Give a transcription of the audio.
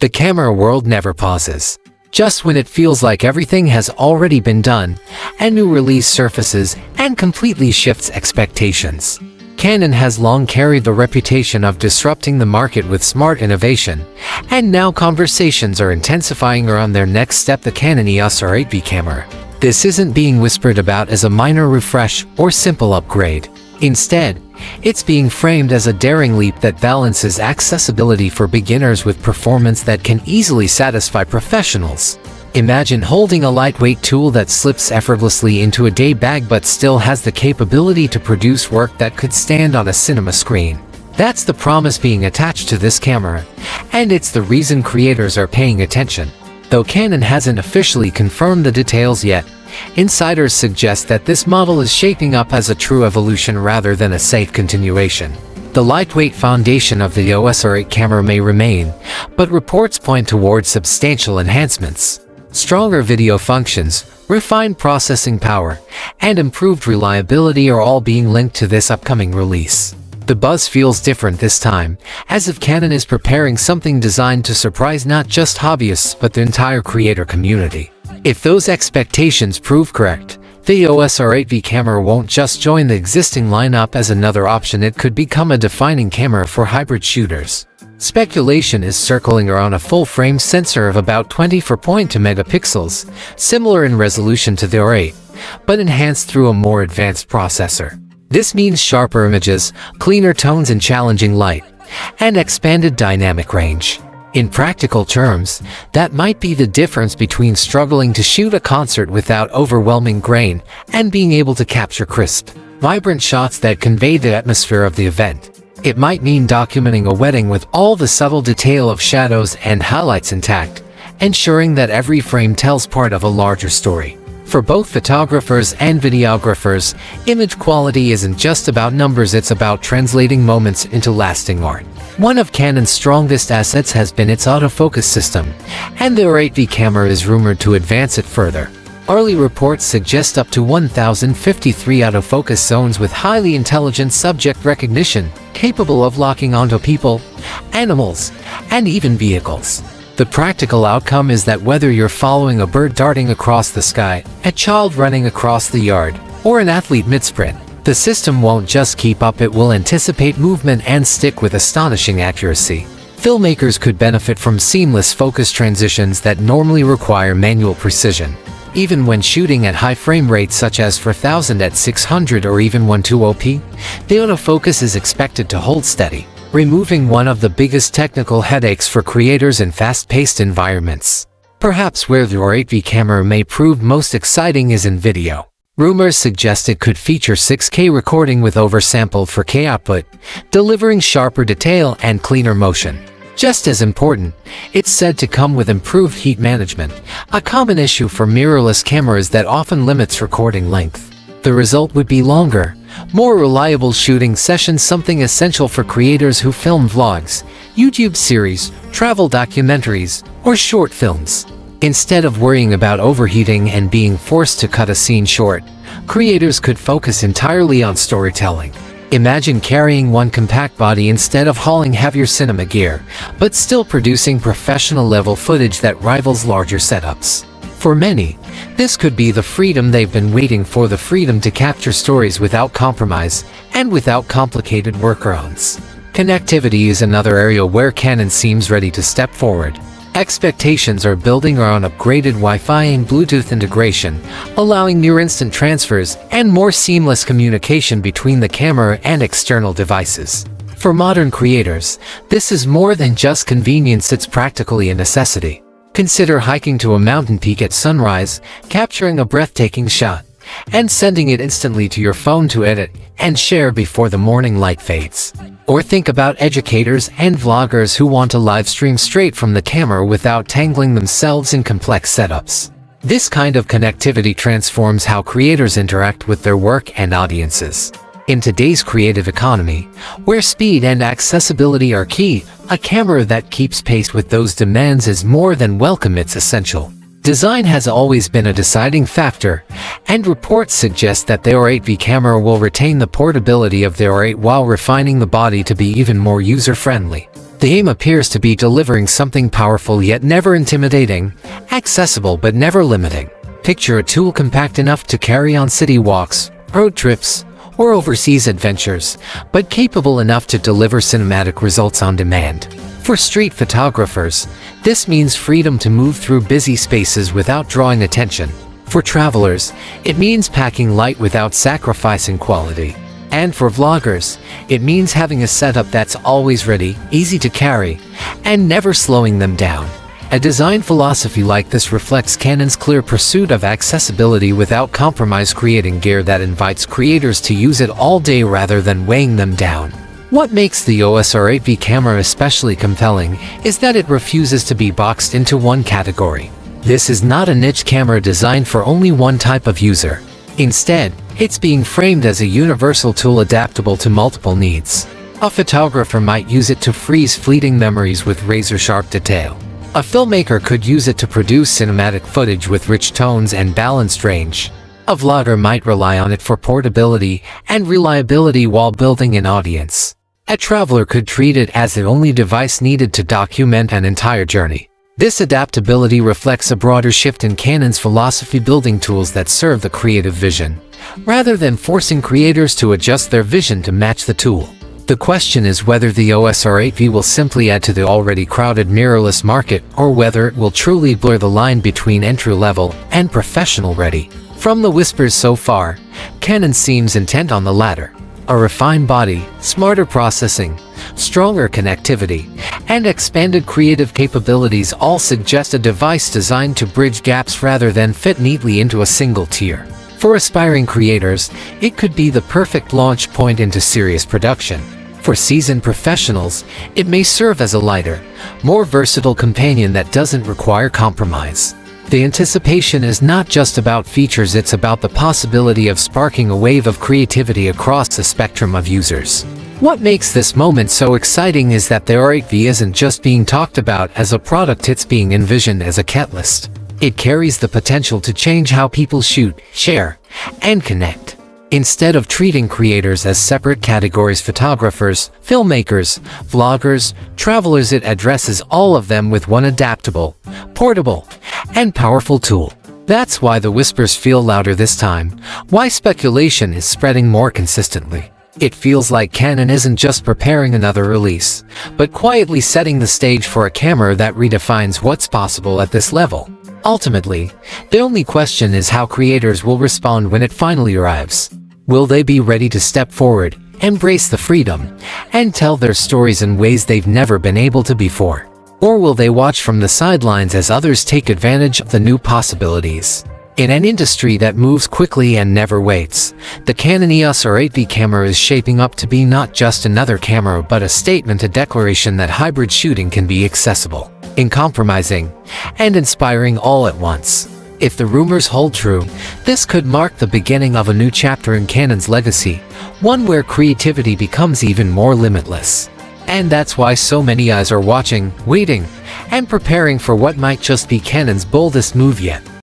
The camera world never pauses. Just when it feels like everything has already been done, a new release surfaces and completely shifts expectations. Canon has long carried the reputation of disrupting the market with smart innovation, and now conversations are intensifying around their next step, the Canon EOS R8 V camera. This isn't being whispered about as a minor refresh or simple upgrade. Instead, it's being framed as a daring leap that balances accessibility for beginners with performance that can easily satisfy professionals. Imagine holding a lightweight tool that slips effortlessly into a day bag but still has the capability to produce work that could stand on a cinema screen. That's the promise being attached to this camera, and it's the reason creators are paying attention. Though Canon hasn't officially confirmed the details yet, insiders suggest that this model is shaping up as a true evolution rather than a safe continuation. The lightweight foundation of the EOS R8 camera may remain, but reports point towards substantial enhancements. Stronger video functions, refined processing power, and improved reliability are all being linked to this upcoming release. The buzz feels different this time, as if Canon is preparing something designed to surprise not just hobbyists but the entire creator community. If those expectations prove correct, the EOS R8 V camera won't just join the existing lineup as another option, it could become a defining camera for hybrid shooters. Speculation is circling around a full-frame sensor of about 24.2 megapixels, similar in resolution to the R8, but enhanced through a more advanced processor. This means sharper images, cleaner tones in challenging light, and expanded dynamic range. In practical terms, that might be the difference between struggling to shoot a concert without overwhelming grain and being able to capture crisp, vibrant shots that convey the atmosphere of the event. It might mean documenting a wedding with all the subtle detail of shadows and highlights intact, ensuring that every frame tells part of a larger story. For both photographers and videographers, image quality isn't just about numbers, it's about translating moments into lasting art. One of Canon's strongest assets has been its autofocus system, and the R8 V camera is rumored to advance it further. Early reports suggest up to 1,053 autofocus zones with highly intelligent subject recognition, capable of locking onto people, animals, and even vehicles. The practical outcome is that whether you're following a bird darting across the sky, a child running across the yard, or an athlete mid-sprint, the system won't just keep up, it will anticipate movement and stick with astonishing accuracy. Filmmakers could benefit from seamless focus transitions that normally require manual precision. Even when shooting at high frame rates such as 4000 at 600 or even 120p, the autofocus is expected to hold steady, removing one of the biggest technical headaches for creators in fast-paced environments. Perhaps where the R8 V camera may prove most exciting is in video. Rumors suggest it could feature 6K recording with oversampled 4K output, delivering sharper detail and cleaner motion. Just as important, it's said to come with improved heat management, a common issue for mirrorless cameras that often limits recording length. The result would be longer, more reliable shooting sessions, something essential for creators who film vlogs, YouTube series, travel documentaries, or short films. Instead of worrying about overheating and being forced to cut a scene short, creators could focus entirely on storytelling. Imagine carrying one compact body instead of hauling heavier cinema gear, but still producing professional-level footage that rivals larger setups. For many, this could be the freedom they've been waiting for, the freedom to capture stories without compromise and without complicated workarounds. Connectivity is another area where Canon seems ready to step forward. Expectations are building around upgraded Wi-Fi and Bluetooth integration, allowing near-instant transfers and more seamless communication between the camera and external devices. For modern creators, this is more than just convenience, it's practically a necessity. Consider hiking to a mountain peak at sunrise, capturing a breathtaking shot, and sending it instantly to your phone to edit and share before the morning light fades. Or think about educators and vloggers who want to live stream straight from the camera without tangling themselves in complex setups. This kind of connectivity transforms how creators interact with their work and audiences. In today's creative economy, where speed and accessibility are key, a camera that keeps pace with those demands is more than welcome, it's essential. Design has always been a deciding factor, and reports suggest that the R8 V camera will retain the portability of the R8 while refining the body to be even more user-friendly. The aim appears to be delivering something powerful yet never intimidating, accessible but never limiting. Picture a tool compact enough to carry on city walks, road trips, or overseas adventures, but capable enough to deliver cinematic results on demand. For street photographers, this means freedom to move through busy spaces without drawing attention. For travelers, it means packing light without sacrificing quality. And for vloggers, it means having a setup that's always ready, easy to carry, and never slowing them down. A design philosophy like this reflects Canon's clear pursuit of accessibility without compromise, creating gear that invites creators to use it all day rather than weighing them down. What makes the EOS R8 V camera especially compelling is that it refuses to be boxed into one category. This is not a niche camera designed for only one type of user. Instead, it's being framed as a universal tool adaptable to multiple needs. A photographer might use it to freeze fleeting memories with razor-sharp detail. A filmmaker could use it to produce cinematic footage with rich tones and balanced range. A vlogger might rely on it for portability and reliability while building an audience. A traveler could treat it as the only device needed to document an entire journey. This adaptability reflects a broader shift in Canon's philosophy, building tools that serve the creative vision, rather than forcing creators to adjust their vision to match the tool. The question is whether the EOS R8 V will simply add to the already crowded mirrorless market, or whether it will truly blur the line between entry-level and professional-ready. From the whispers so far, Canon seems intent on the latter. A refined body, smarter processing, stronger connectivity, and expanded creative capabilities all suggest a device designed to bridge gaps rather than fit neatly into a single tier. For aspiring creators, it could be the perfect launch point into serious production. For seasoned professionals, it may serve as a lighter, more versatile companion that doesn't require compromise. The anticipation is not just about features, it's about the possibility of sparking a wave of creativity across the spectrum of users. What makes this moment so exciting is that the R8 V isn't just being talked about as a product, it's being envisioned as a catalyst. It carries the potential to change how people shoot, share, and connect. Instead of treating creators as separate categories, photographers, filmmakers, vloggers, travelers, it addresses all of them with one adaptable, portable, and powerful tool. That's why the whispers feel louder this time, why speculation is spreading more consistently. It feels like Canon isn't just preparing another release, but quietly setting the stage for a camera that redefines what's possible at this level. Ultimately, the only question is how creators will respond when it finally arrives. Will they be ready to step forward, embrace the freedom, and tell their stories in ways they've never been able to before? Or will they watch from the sidelines as others take advantage of the new possibilities? In an industry that moves quickly and never waits, the Canon EOS R8 V camera is shaping up to be not just another camera but a statement, a declaration that hybrid shooting can be accessible, uncompromising, and inspiring all at once. If the rumors hold true, this could mark the beginning of a new chapter in Canon's legacy, one where creativity becomes even more limitless. And that's why so many eyes are watching, waiting, and preparing for what might just be Canon's boldest move yet.